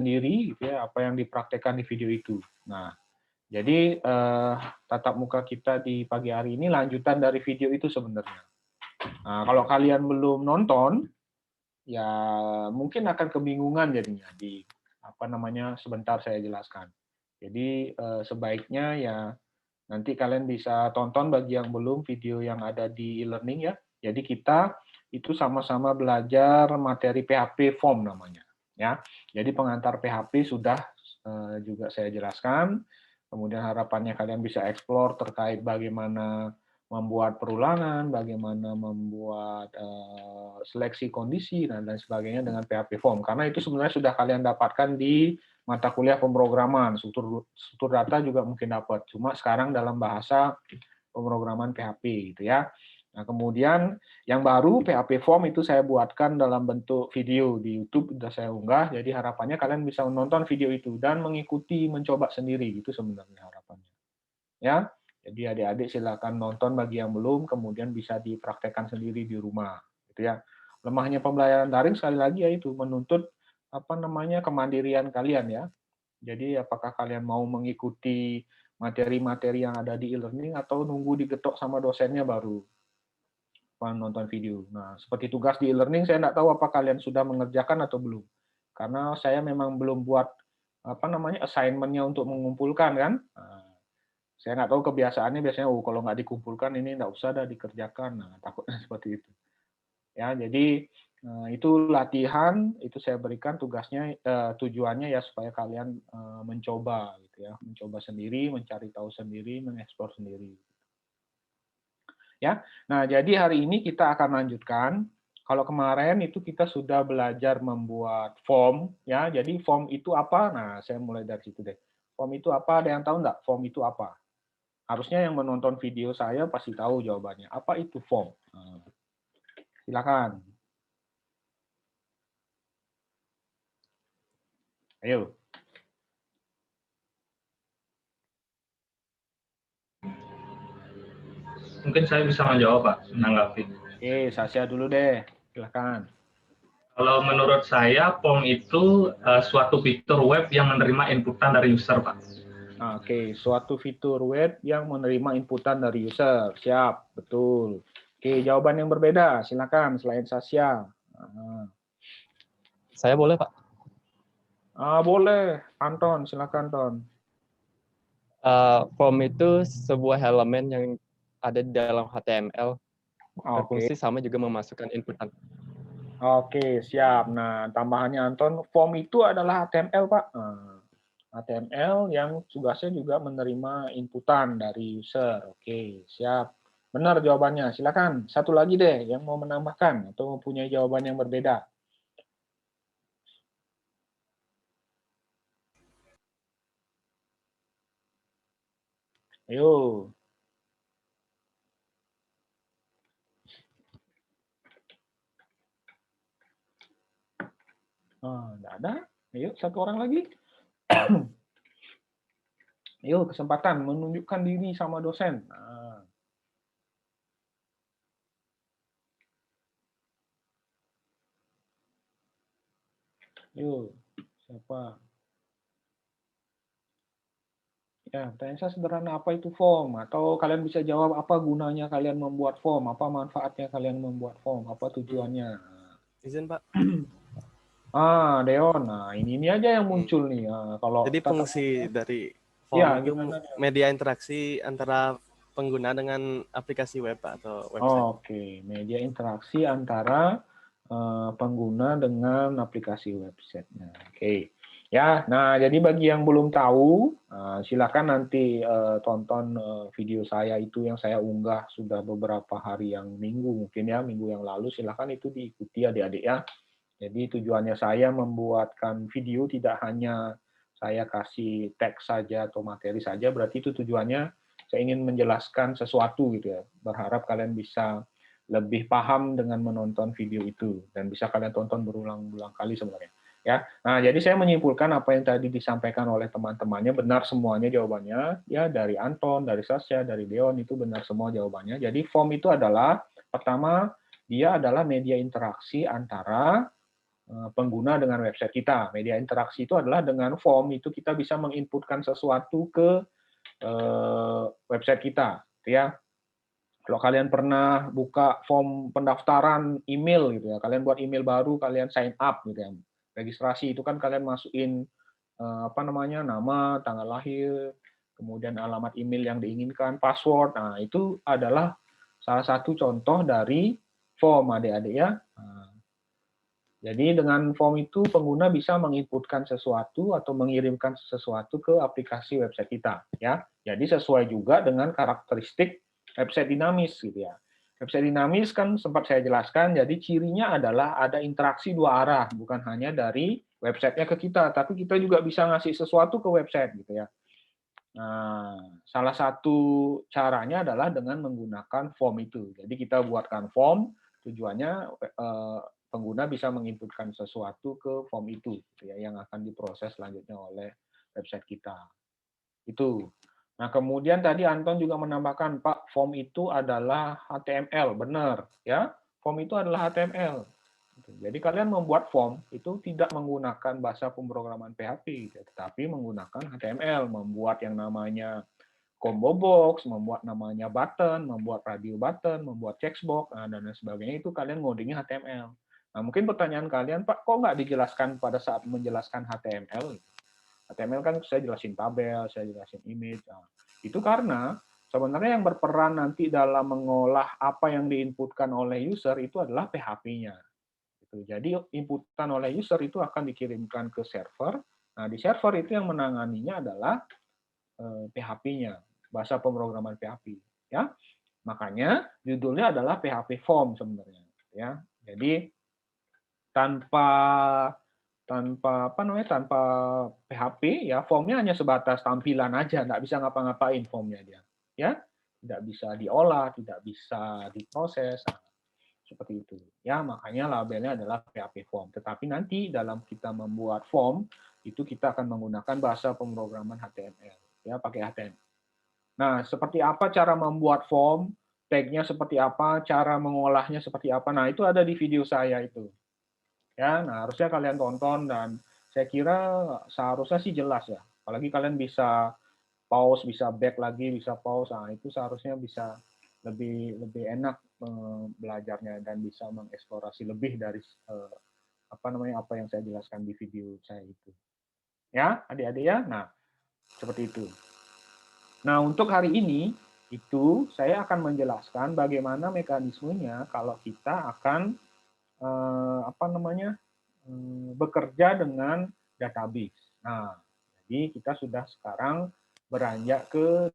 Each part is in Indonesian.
sendiri gitu ya, apa yang dipraktekkan di video itu. Nah, jadi tatap muka kita di pagi hari ini lanjutan dari video itu sebenarnya. Nah, kalau kalian belum nonton, ya mungkin akan kebingungan jadinya di apa namanya, sebentar saya jelaskan. Jadi sebaiknya ya nanti kalian bisa tonton bagi yang belum video yang ada di e-learning ya. Jadi kita itu sama-sama belajar materi PHP form namanya ya. Jadi pengantar PHP sudah juga saya jelaskan. Kemudian harapannya kalian bisa explore terkait bagaimana membuat perulangan, bagaimana membuat seleksi kondisi dan lain sebagainya dengan PHP form. Karena itu sebenarnya sudah kalian dapatkan di mata kuliah pemrograman, struktur data juga mungkin dapat. Cuma sekarang dalam bahasa pemrograman PHP gitu ya. Nah, kemudian yang baru PHP form itu saya buatkan dalam bentuk video di YouTube, sudah saya unggah. Jadi harapannya kalian bisa menonton video itu dan mengikuti, mencoba sendiri gitu sebenarnya harapannya. Ya. Jadi adik-adik silakan nonton bagi yang belum, kemudian bisa dipraktekkan sendiri di rumah gitu ya. Lemahnya pembelajaran daring sekali lagi yaitu menuntut apa namanya kemandirian kalian ya. Jadi apakah kalian mau mengikuti materi-materi yang ada di e-learning atau nunggu digetok sama dosennya baru nonton video. Nah, seperti tugas di e-learning saya nggak tahu apa kalian sudah mengerjakan atau belum. Karena saya memang belum buat apa namanya assignment-nya untuk mengumpulkan kan. Nah, saya nggak tahu kebiasaannya biasanya kalau nggak dikumpulkan ini nggak usah dah dikerjakan. Nah, takutnya seperti itu. Ya, jadi itu latihan, itu saya berikan tugasnya, tujuannya ya supaya kalian mencoba gitu ya, mencoba sendiri, mencari tahu sendiri, mengeksplor sendiri. Ya, nah jadi hari ini kita akan lanjutkan. Kalau kemarin itu kita sudah belajar membuat form, ya. Jadi form itu apa? Nah, saya mulai dari situ deh. Form itu apa? Ada yang tahu nggak? Form itu apa? Harusnya yang menonton video saya pasti tahu jawabannya. Apa itu form? Nah, silakan. Ayo. Mungkin saya bisa menjawab, Pak, menanggapi. Oke, Sasha dulu deh. Silakan. Kalau menurut saya, form itu suatu fitur web yang menerima inputan dari user, Pak. Oke, suatu fitur web yang menerima inputan dari user. Siap, betul. Oke, jawaban yang berbeda. Silakan, selain Sasha. Saya boleh, Pak? Boleh. Anton, silakan, Ton. Form itu sebuah elemen yang ada di dalam HTML. Berfungsi sama juga memasukkan inputan. Oke, siap. Nah, tambahannya Anton, form itu adalah HTML, Pak. HTML yang tugasnya juga menerima inputan dari user. Oke, siap. Benar jawabannya. Silakan. Satu lagi deh yang mau menambahkan atau mempunyai jawaban yang berbeda. Ayo. Nggak ada. Ayo, satu orang lagi. Ayo, kesempatan menunjukkan diri sama dosen. Yuk, siapa? Ya, pertanyaan saya sederhana, apa itu form? Atau kalian bisa jawab apa gunanya kalian membuat form? Apa manfaatnya kalian membuat form? Apa tujuannya? Izin, Pak. Deon. Nah, ini aja yang muncul nih. Kalau jadi fungsi dari form ya, itu media interaksi antara pengguna dengan aplikasi web atau website. Oke, media interaksi antara pengguna dengan aplikasi websitenya. Oke. Ya, nah jadi bagi yang belum tahu, silakan nanti tonton video saya itu yang saya unggah sudah beberapa hari yang minggu mungkin ya, minggu yang lalu, silakan itu diikuti adik-adik ya. Jadi tujuannya saya membuatkan video tidak hanya saya kasih teks saja atau materi saja, berarti itu tujuannya saya ingin menjelaskan sesuatu gitu ya. Berharap kalian bisa lebih paham dengan menonton video itu dan bisa kalian tonton berulang-ulang kali sebenarnya. Ya, nah jadi saya menyimpulkan apa yang tadi disampaikan oleh teman-temannya benar semuanya jawabannya ya, dari Anton, dari Sasha, dari Deon itu benar semua jawabannya. Jadi form itu adalah pertama dia adalah media interaksi antara pengguna dengan website kita. Media interaksi itu adalah dengan form itu kita bisa menginputkan sesuatu ke website kita, gitu ya. Kalau kalian pernah buka form pendaftaran email gitu ya, kalian buat email baru, kalian sign up gitu ya. Registrasi itu kan kalian masukin apa namanya, nama, tanggal lahir, kemudian alamat email yang diinginkan, password. Nah, itu adalah salah satu contoh dari form, adik-adik ya. Nah, jadi dengan form itu pengguna bisa menginputkan sesuatu atau mengirimkan sesuatu ke aplikasi website kita ya. Jadi sesuai juga dengan karakteristik website dinamis gitu ya. Website dinamis kan sempat saya jelaskan, jadi cirinya adalah ada interaksi dua arah, bukan hanya dari websitenya ke kita, tapi kita juga bisa ngasih sesuatu ke website gitu ya. Nah, salah satu caranya adalah dengan menggunakan form itu. Jadi kita buatkan form, tujuannya pengguna bisa menginputkan sesuatu ke form itu, gitu ya, yang akan diproses selanjutnya oleh website kita. Itu. Nah, kemudian tadi Anton juga menambahkan, Pak, form itu adalah HTML, benar, ya. Form itu adalah HTML. Jadi kalian membuat form itu tidak menggunakan bahasa pemrograman PHP, tetapi menggunakan HTML, membuat yang namanya combo box, membuat namanya button, membuat radio button, membuat checkbox, dan lain sebagainya, itu kalian ngodingnya HTML. Nah, mungkin pertanyaan kalian, Pak, kok nggak dijelaskan pada saat menjelaskan HTML? HTML kan saya jelasin tabel, saya jelasin image. Nah, itu karena sebenarnya yang berperan nanti dalam mengolah apa yang diinputkan oleh user itu adalah PHP-nya. Jadi inputan oleh user itu akan dikirimkan ke server. Nah, di server itu yang menanganinya adalah PHP-nya, bahasa pemrograman PHP. Ya, makanya judulnya adalah PHP Form sebenarnya. Ya, jadi tanpa tanpa PHP ya formnya hanya sebatas tampilan aja, nggak bisa ngapa-ngapain formnya dia. Ya, tidak bisa diolah, tidak bisa diproses. Nah, seperti itu. Ya, makanya labelnya adalah PHP Form. Tetapi nanti dalam kita membuat form, itu kita akan menggunakan bahasa pemrograman HTML. Ya, pakai HTML. Nah, seperti apa cara membuat form, tag-nya seperti apa, cara mengolahnya seperti apa. Nah, itu ada di video saya itu. Ya, nah harusnya kalian tonton dan saya kira seharusnya sih jelas ya. Apalagi kalian bisa pause, bisa back lagi, bisa pause. Nah, itu seharusnya bisa lebih enak belajarnya dan bisa mengeksplorasi lebih dari apa yang saya jelaskan di video saya itu. Ya, adik-adik ya. Nah, seperti itu. Nah, untuk hari ini itu saya akan menjelaskan bagaimana mekanismenya kalau kita akan bekerja dengan database. Nah, jadi kita sudah sekarang beranjak ke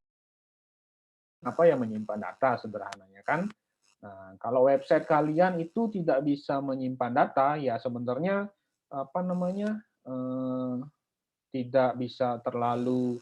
menyimpan data sederhananya kan. Nah, kalau website kalian itu tidak bisa menyimpan data, ya sebenarnya tidak bisa terlalu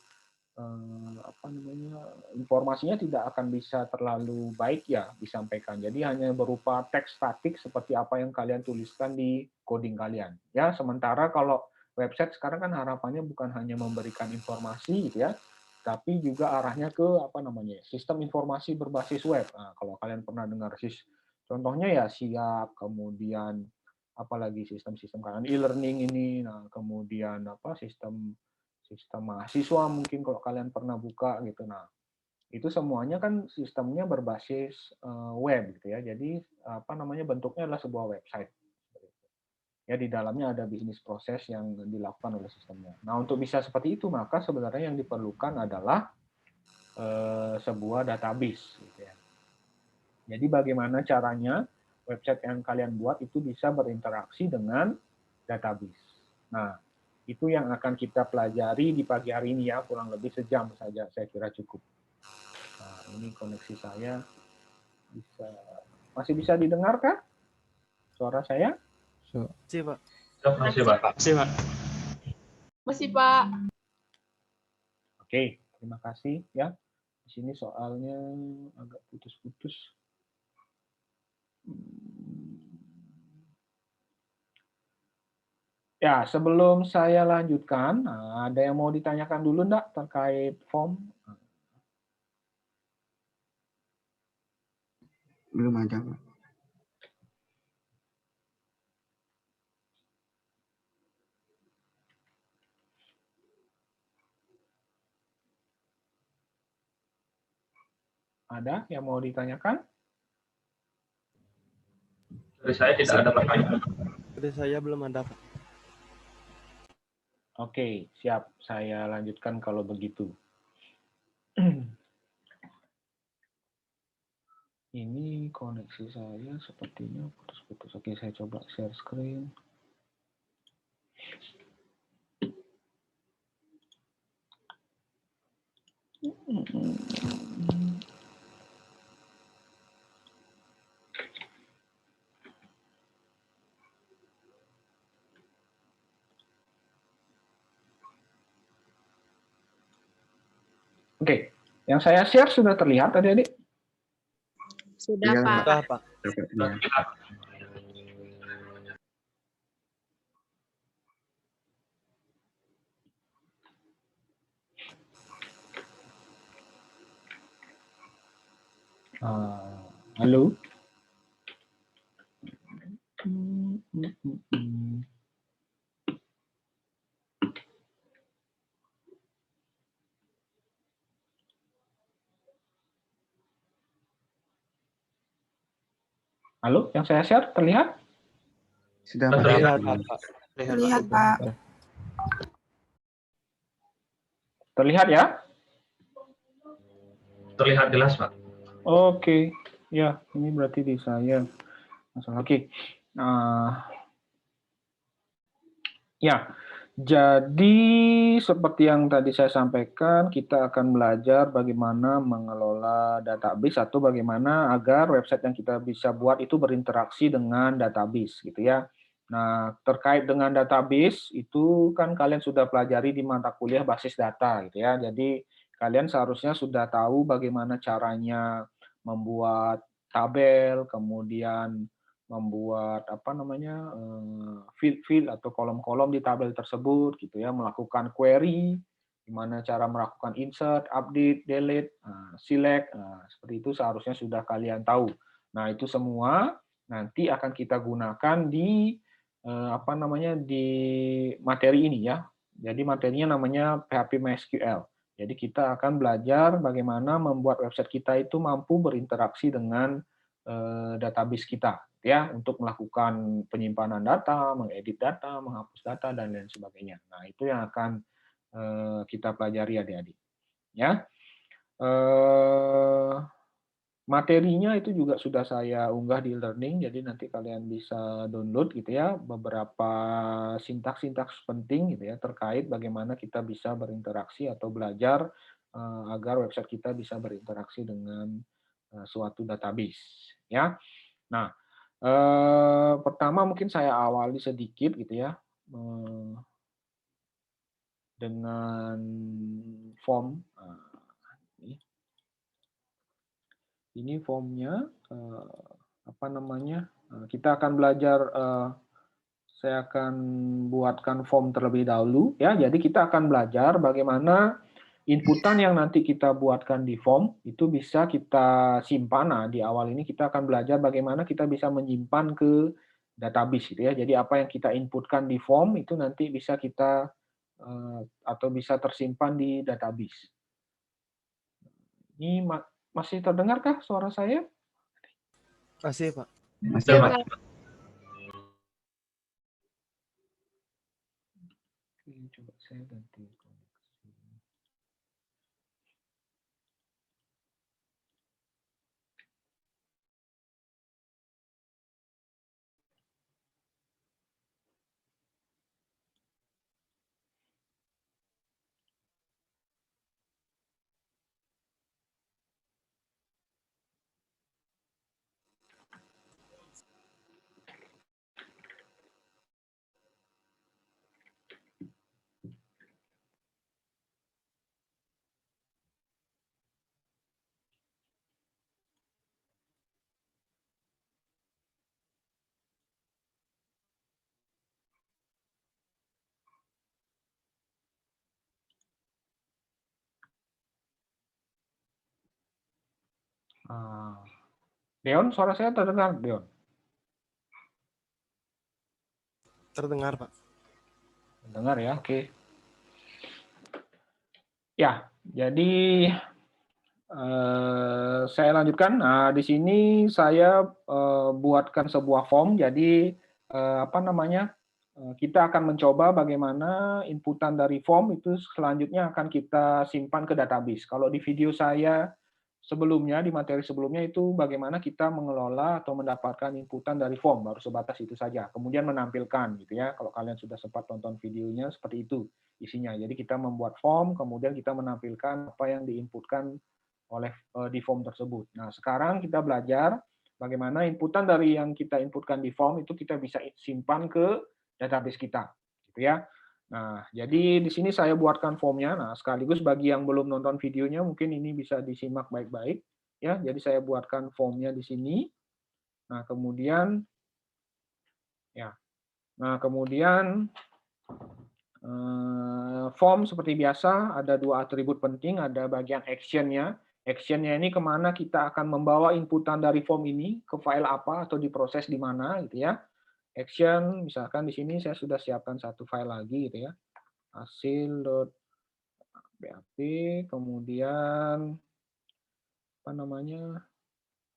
informasinya tidak akan bisa terlalu baik ya disampaikan. Jadi hanya berupa teks statik seperti apa yang kalian tuliskan di coding kalian. Ya, sementara kalau website sekarang kan harapannya bukan hanya memberikan informasi gitu ya, tapi juga arahnya ke sistem informasi berbasis web. Nah, kalau kalian pernah dengar contohnya ya Siap, kemudian apalagi sistem-sistem kalian e-learning ini, nah kemudian sistem mahasiswa mungkin kalau kalian pernah buka gitu. Nah, itu semuanya kan sistemnya berbasis web gitu ya. Jadi bentuknya adalah sebuah website. Ya, di dalamnya ada bisnis proses yang dilakukan oleh sistemnya. Nah, untuk bisa seperti itu maka sebenarnya yang diperlukan adalah sebuah database gitu ya. Jadi bagaimana caranya website yang kalian buat itu bisa berinteraksi dengan database. Nah, itu yang akan kita pelajari di pagi hari ini ya, kurang lebih sejam saja saya kira cukup. Nah, ini koneksi saya masih bisa didengarkah suara saya? Masih, Pak. Masih, Pak. Masih, Pak. Masih, Pak. Oke, terima kasih ya. Di sini soalnya agak putus-putus. Ya, sebelum saya lanjutkan, ada yang mau ditanyakan dulu enggak terkait form? Belum ada, Pak. Ada yang mau ditanyakan? Dari saya tidak ada pertanyaan. Dari saya belum ada, Pak. Oke, siap. Saya lanjutkan kalau begitu. Ini koneksi saya sepertinya putus-putus. Oke, saya coba share screen. Oke, yang saya share sudah terlihat adik-adik? Sudah, Iya, Pak. Sudah, Pak. Halo? Halo, yang saya share terlihat? Sudah Terlihat, Pak. Pak. Lihat, Pak. Terlihat ya? Terlihat jelas, Pak. Oke, ya ini berarti di saya. Oke, ya. Jadi seperti yang tadi saya sampaikan, kita akan belajar bagaimana mengelola database atau bagaimana agar website yang kita bisa buat itu berinteraksi dengan database, gitu ya. Nah, terkait dengan database itu kan kalian sudah pelajari di mata kuliah basis data, gitu ya. Jadi kalian seharusnya sudah tahu bagaimana caranya membuat tabel, kemudian membuat field atau kolom-kolom di tabel tersebut gitu ya, melakukan query, gimana cara melakukan insert, update, delete, select, seperti itu seharusnya sudah kalian tahu. Nah, itu semua nanti akan kita gunakan di di materi ini ya. Jadi materinya namanya PHP MySQL. Jadi kita akan belajar bagaimana membuat website kita itu mampu berinteraksi dengan database kita ya, untuk melakukan penyimpanan data, mengedit data, menghapus data dan lain sebagainya. Nah, itu yang akan kita pelajari adik-adik. Ya. Materinya itu juga sudah saya unggah di e-learning, jadi nanti kalian bisa download gitu ya, beberapa sintaks-sintaks penting gitu ya terkait bagaimana kita bisa berinteraksi atau belajar agar website kita bisa berinteraksi dengan suatu database ya. Nah, pertama mungkin saya awali sedikit gitu ya dengan form. Ini formnya kita akan belajar. Saya akan buatkan form terlebih dahulu ya. Jadi kita akan belajar bagaimana inputan yang nanti kita buatkan di form itu bisa kita simpan. Nah, di awal ini kita akan belajar bagaimana kita bisa menyimpan ke database gitu ya. Jadi apa yang kita inputkan di form itu nanti bisa kita atau bisa tersimpan di database. Ini masih terdengarkah suara saya? Masih, Pak. Masih, Pak. Coba saya ganti koneksi. Deon, suara saya terdengar, Deon? Terdengar, Pak. Terdengar ya, oke. Ya, jadi Saya lanjutkan. Nah, di sini saya buatkan sebuah form. Jadi apa namanya? Kita akan mencoba bagaimana inputan dari form itu selanjutnya akan kita simpan ke database. Kalau di video saya sebelumnya, di materi sebelumnya itu bagaimana kita mengelola atau mendapatkan inputan dari form, baru sebatas itu saja. Kemudian menampilkan gitu ya. Kalau kalian sudah sempat tonton videonya seperti itu isinya. Jadi kita membuat form, kemudian kita menampilkan apa yang diinputkan oleh di form tersebut. Nah, sekarang kita belajar bagaimana inputan dari yang kita inputkan di form itu kita bisa simpan ke database kita, gitu ya. Nah, jadi di sini saya buatkan formnya. Nah, sekaligus bagi yang belum nonton videonya, mungkin ini bisa disimak baik-baik, ya. Jadi saya buatkan formnya di sini. Nah, kemudian, ya. Nah, kemudian form seperti biasa ada 2 atribut penting, ada bagian action-nya. Action-nya ini kemana kita akan membawa inputan dari form ini ke file apa atau diproses di mana, gitu ya. Action, misalkan di sini saya sudah siapkan satu file lagi gitu ya, hasil.bap, kemudian apa namanya,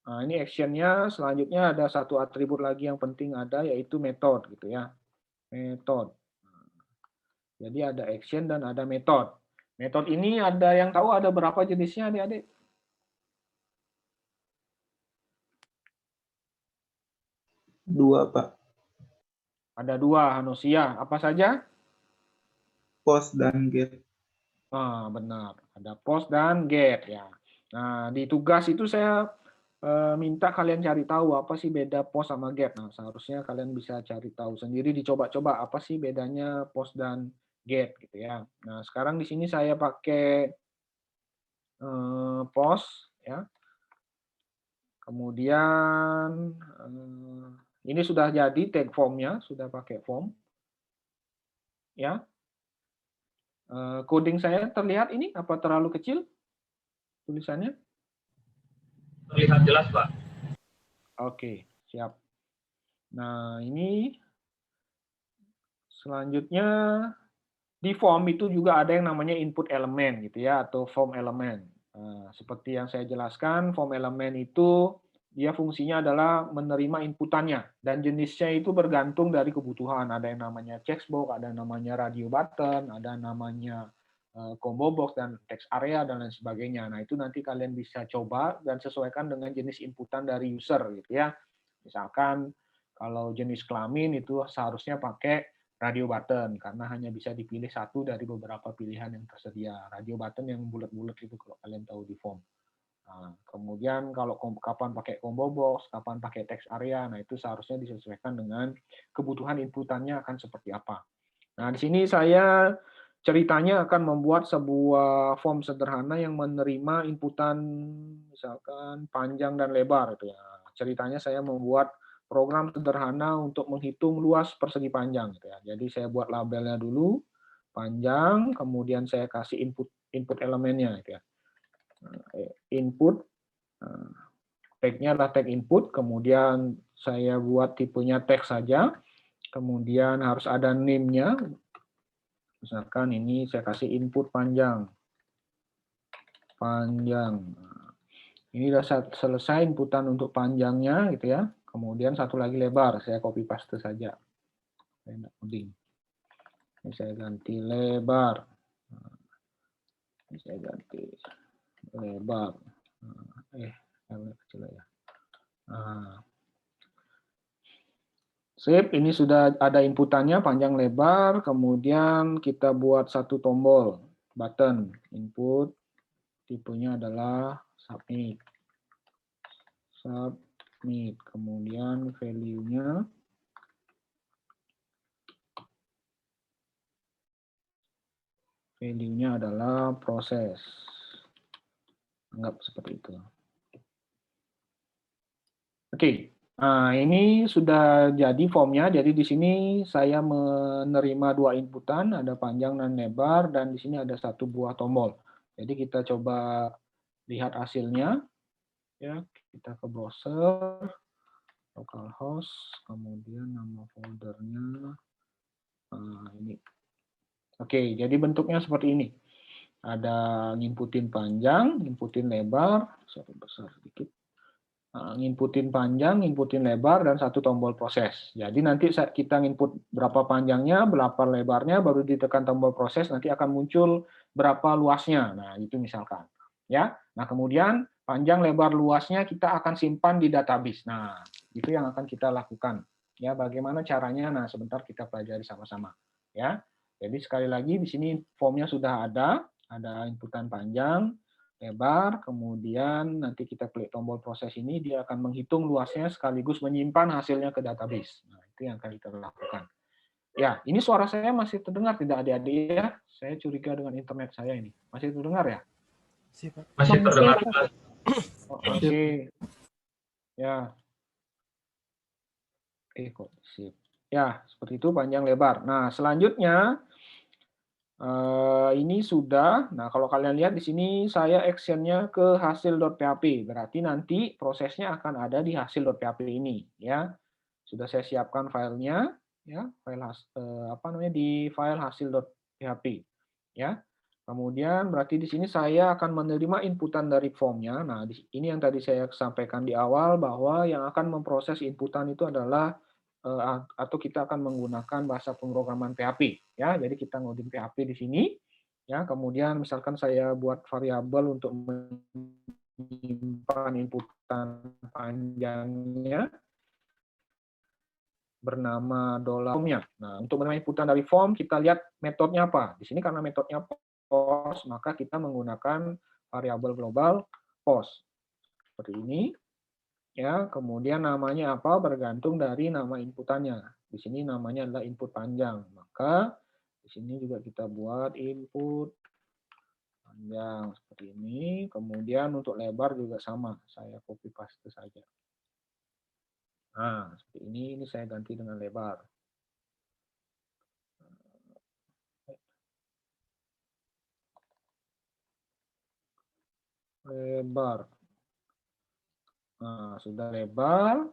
nah ini action-nya, selanjutnya ada satu atribut lagi yang penting ada, yaitu method gitu ya, method. Jadi ada action dan ada method. Method ini ada yang tahu ada berapa jenisnya adik-adik? Dua, Pak. Ada 2, Hanusia. Apa saja? Post dan get. Benar. Ada post dan get ya. Nah, di tugas itu saya minta kalian cari tahu apa sih beda post sama get. Nah, seharusnya kalian bisa cari tahu sendiri, dicoba-coba apa sih bedanya post dan get gitu ya. Nah, sekarang di sini saya pakai post ya. Kemudian ini sudah jadi tag formnya, sudah pakai form ya. Coding saya terlihat ini apa terlalu kecil tulisannya? Terlihat jelas, Pak. Oke, siap. Nah, ini selanjutnya di form itu juga ada yang namanya input elemen gitu ya, atau form elemen. Nah, seperti yang saya jelaskan, form elemen itu dia fungsinya adalah menerima inputannya, dan jenisnya itu bergantung dari kebutuhan. Ada yang namanya checkbox, ada yang namanya radio button, ada namanya combo box dan text area dan lain sebagainya. Nah, itu nanti kalian bisa coba dan sesuaikan dengan jenis inputan dari user gitu ya. Misalkan kalau jenis kelamin itu seharusnya pakai radio button karena hanya bisa dipilih satu dari beberapa pilihan yang tersedia. Radio button yang bulat-bulat itu kalau kalian tahu di form. Nah, kemudian kalau kapan pakai combo box, kapan pakai text area, nah itu seharusnya disesuaikan dengan kebutuhan inputannya akan seperti apa. Nah, di sini saya ceritanya akan membuat sebuah form sederhana yang menerima inputan misalkan panjang dan lebar itu ya. Ceritanya saya membuat program sederhana untuk menghitung luas persegi panjang gitu ya. Jadi saya buat labelnya dulu panjang, kemudian saya kasih input elemennya gitu ya. Input tag-nya adalah tag input, kemudian saya buat tipenya teks saja, kemudian harus ada name-nya. Misalkan ini saya kasih input panjang. Ini sudah selesai inputan untuk panjangnya gitu ya. Kemudian satu lagi lebar, saya copy paste saja. Saya tidak coding. Ini saya ganti lebar. Ini saya ganti lebar. Kecil ya. Sip, ini sudah ada inputannya panjang lebar, kemudian kita buat satu tombol button input, tipenya adalah submit. Submit, kemudian value-nya adalah proses. Anggap seperti itu. Oke. Nah, ini sudah jadi formnya. Jadi di sini saya menerima 2 inputan, ada panjang dan lebar, dan di sini ada satu buah tombol. Jadi kita coba lihat hasilnya. Ya, kita ke browser, localhost, kemudian nama foldernya ini. Oke, jadi bentuknya seperti ini. ada nginputin panjang, nginputin lebar, sorry besar sedikit. Nginputin panjang, nginputin lebar, dan satu tombol proses. Jadi nanti kita nginput berapa panjangnya, berapa lebarnya, baru ditekan tombol proses, nanti akan muncul berapa luasnya. Nah, itu misalkan. Ya. Nah, kemudian panjang, lebar, luasnya kita akan simpan di database. Nah, itu yang akan kita lakukan. Ya, bagaimana caranya? Nah, sebentar kita pelajari sama-sama. Ya. Jadi sekali lagi di sini formnya sudah ada inputan panjang, lebar, kemudian nanti kita klik tombol proses ini, dia akan menghitung luasnya sekaligus menyimpan hasilnya ke database. Nah, itu yang akan kita lakukan. Ya, ini suara saya masih terdengar tidak adik-adik ya? Saya curiga dengan internet saya ini. Masih terdengar ya? Masih terdengar. Oke. Ya. Kok sip. Ya, seperti itu panjang lebar. Nah, selanjutnya ini sudah. Nah, kalau kalian lihat di sini saya actionnya ke hasil.php. Berarti nanti prosesnya akan ada di hasil.php ini, ya. Sudah saya siapkan filenya, ya, di file hasil.php, ya. Kemudian berarti di sini saya akan menerima inputan dari formnya. Nah, ini yang tadi saya sampaikan di awal bahwa yang akan memproses inputan itu adalah atau kita akan menggunakan bahasa pemrograman PHP, ya. Jadi kita ngoding PHP di sini, ya. Kemudian misalkan saya buat variabel untuk menyimpan inputan panjangnya bernama $formnya. Nah, untuk menerima inputan dari form kita lihat metodenya apa. Di sini karena metodnya post, maka kita menggunakan variabel global post seperti ini. Ya, kemudian namanya apa bergantung dari nama inputannya. Di sini namanya adalah input panjang. Maka di sini juga kita buat input panjang seperti ini. Kemudian untuk lebar juga sama. Saya copy paste saja. Nah, seperti ini saya ganti dengan lebar. Lebar. Nah, sudah lebar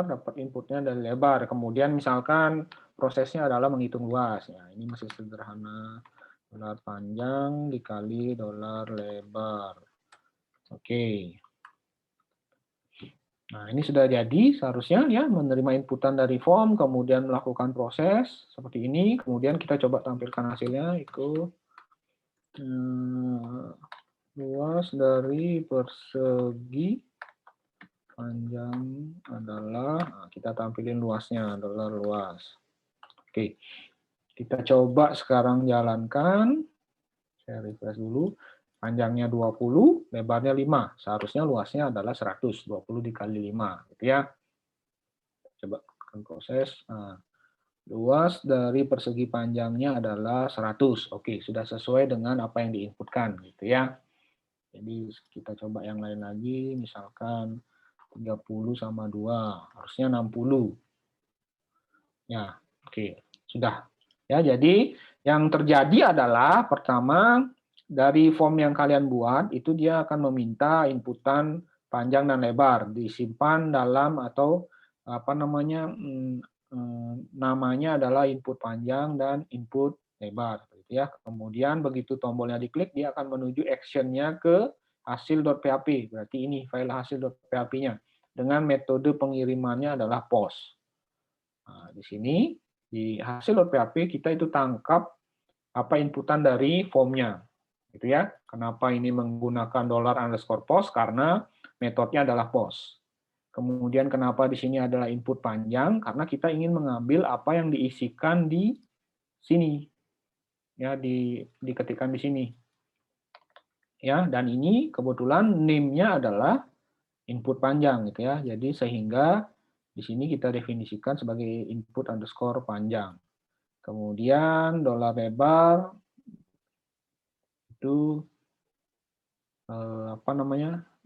dapat inputnya dari lebar. Kemudian misalkan prosesnya adalah menghitung luas. Ya, ini masih sederhana. Dolar panjang dikali dolar lebar. Oke. Nah, ini sudah jadi seharusnya ya menerima inputan dari form, kemudian melakukan proses seperti ini. Kemudian kita coba tampilkan hasilnya itu luas dari persegi panjang adalah, nah, kita tampilin luasnya, adalah luas. Oke, kita coba sekarang jalankan. Saya refresh dulu. Panjangnya 20, lebarnya 5. Seharusnya luasnya adalah 100. 20 dikali 5. Gitu ya. Coba proses. Nah, luas dari persegi panjangnya adalah 100. Oke, sudah sesuai dengan apa yang diinputkan. Gitu ya. Jadi kita coba yang lain lagi. Misalkan 30 sama 2, harusnya 60. Ya, oke, sudah. Ya, jadi yang terjadi adalah pertama dari form yang kalian buat itu dia akan meminta inputan panjang dan lebar disimpan dalam atau namanya adalah input panjang dan input lebar, gitu ya. Kemudian begitu tombolnya diklik dia akan menuju actionnya ke hasil.php. Berarti ini file hasil.php-nya. Dengan metode pengirimannya adalah post. Nah, di sini di hasil.php kita itu tangkap apa inputan dari formnya, gitu ya. Kenapa ini menggunakan $_post? Karena metodenya adalah post. Kemudian kenapa di sini adalah input panjang? Karena kita ingin mengambil apa yang diisikan di sini, ya, diketikkan di sini. Ya, dan ini kebetulan name-nya adalah input panjang, gitu ya. Jadi sehingga di sini kita definisikan sebagai input underscore panjang. Kemudian $lebar itu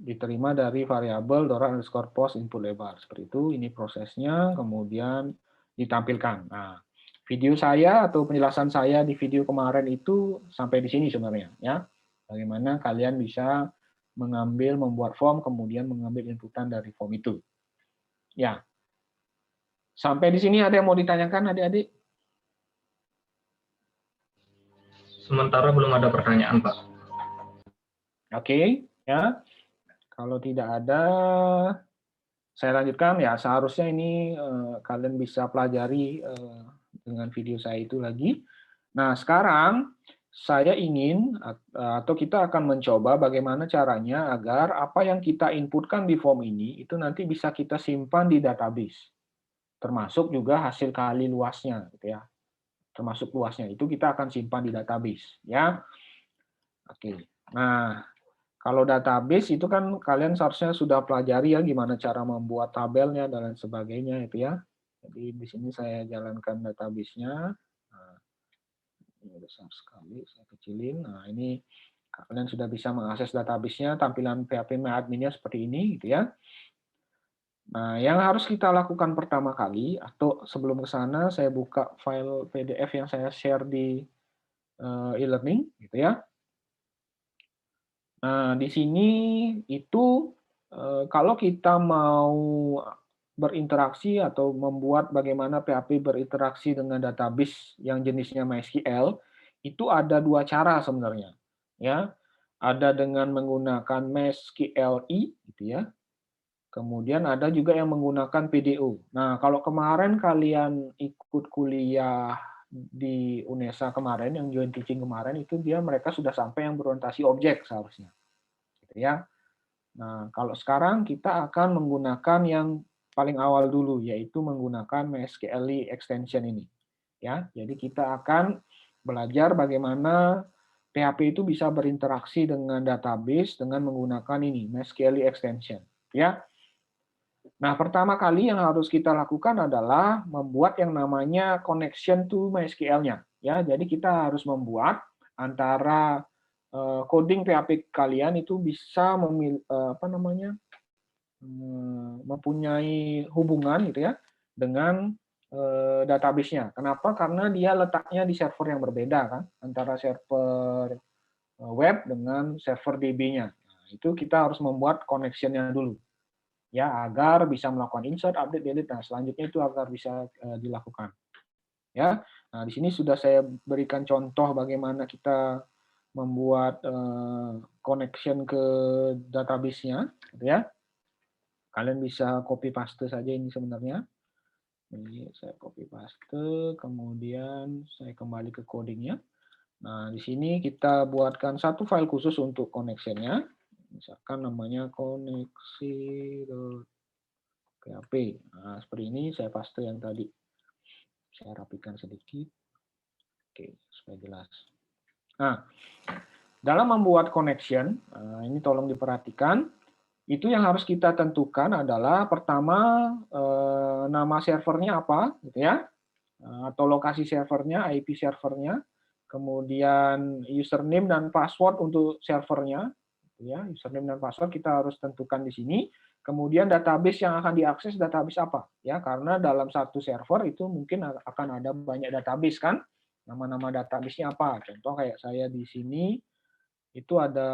diterima dari variabel $_post input lebar. Seperti itu, ini prosesnya, kemudian ditampilkan. Nah, video saya atau penjelasan saya di video kemarin itu sampai di sini sebenarnya, ya. Bagaimana kalian bisa membuat form, kemudian mengambil inputan dari form itu. Ya. Sampai di sini ada yang mau ditanyakan, adik-adik? sementara belum ada pertanyaan, Pak. Oke, ya. Kalau tidak ada, saya lanjutkan ya. Seharusnya ini kalian bisa pelajari dengan video saya itu lagi. Nah, sekarang saya ingin atau kita akan mencoba bagaimana caranya agar apa yang kita inputkan di form ini itu nanti bisa kita simpan di database. Termasuk juga hasil kali luasnya, gitu ya. Termasuk luasnya itu kita akan simpan di database, ya. Oke. Nah, kalau database itu kan kalian seharusnya sudah pelajari ya gimana cara membuat tabelnya dan lain sebagainya itu ya. Jadi di sini saya jalankan database-nya. Nah, ini besar sekali, saya kecilin. Nah, ini kalian sudah bisa mengakses database-nya, tampilan PHP MyAdmin-nya seperti ini gitu ya. Nah, yang harus kita lakukan pertama kali atau sebelum ke sana saya buka file PDF yang saya share di e-learning gitu ya. Nah, di sini itu kalau kita mau berinteraksi atau membuat bagaimana PHP berinteraksi dengan database yang jenisnya MySQL, itu ada dua cara sebenarnya. Ya, ada dengan menggunakan MySQLi, gitu ya. Kemudian ada juga yang menggunakan PDO. Nah, kalau kemarin kalian ikut kuliah di UNESA kemarin, yang joint teaching kemarin, itu mereka sudah sampai yang berorientasi objek seharusnya. Gitu ya. Nah, kalau sekarang kita akan menggunakan yang paling awal dulu, yaitu menggunakan MySQLi extension ini. Ya, jadi kita akan belajar bagaimana PHP itu bisa berinteraksi dengan database dengan menggunakan ini, MySQLi extension. Ya. Nah, pertama kali yang harus kita lakukan adalah membuat yang namanya connection to MySQL-nya. Ya, jadi kita harus membuat antara coding PHP kalian itu bisa mempunyai hubungan gitu ya dengan database-nya. Kenapa? Karena dia letaknya di server yang berbeda kan, antara server web dengan server DB-nya. Nah, itu kita harus membuat connection-nya dulu. Ya, agar bisa melakukan insert, update, delete, nah selanjutnya itu agar bisa dilakukan. Ya, nah di sini sudah saya berikan contoh bagaimana kita membuat connection ke database-nya, gitu ya. Kalian bisa copy paste saja ini sebenarnya. Ini saya copy paste, kemudian saya kembali ke codingnya. Nah di sini kita buatkan satu file khusus untuk connection-nya. Misalkan namanya koneksi.php. Nah, seperti ini saya paste yang tadi. Saya rapikan sedikit. Oke, supaya jelas. Nah, dalam membuat connection, ini tolong diperhatikan, itu yang harus kita tentukan adalah pertama nama servernya apa, gitu ya, atau lokasi servernya, IP servernya, kemudian username dan password untuk servernya. Ya, username dan password kita harus tentukan di sini. Kemudian database yang akan diakses database apa? Ya, karena dalam satu server itu mungkin akan ada banyak database kan. Nama-nama database-nya apa? Contoh kayak saya di sini itu ada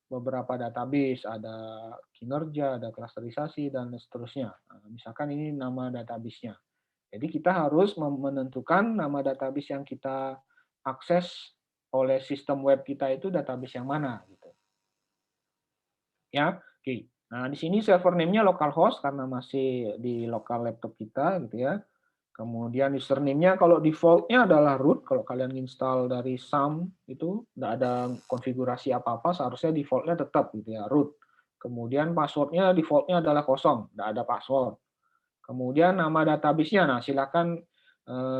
beberapa database, ada kinerja, ada klasterisasi dan seterusnya. Nah, misalkan ini nama database-nya. Jadi kita harus menentukan nama database yang kita akses oleh sistem web kita itu database yang mana gitu. Ya, oke. Nah, di sini server name-nya localhost karena masih di lokal laptop kita gitu ya. Kemudian username-nya kalau default-nya adalah root. Kalau kalian install dari SAM itu tidak ada konfigurasi apa-apa, seharusnya default-nya tetap gitu ya, root. Kemudian password-nya default-nya adalah kosong, tidak ada password. Kemudian nama database-nya, nah silakan